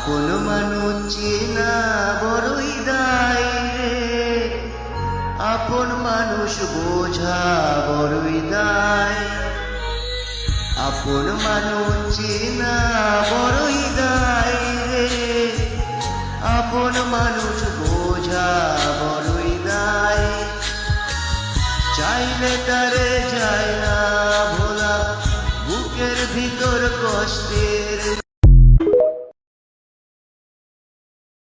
আপন মানুষ চেনা বড়ই দায় রে, আপন মানুষ বোঝা বড়ই দায়। আপন মানুষ চেনা বড়ই দায় রে, আপন মানুষ বোঝা বড়ই দায়। চাইলে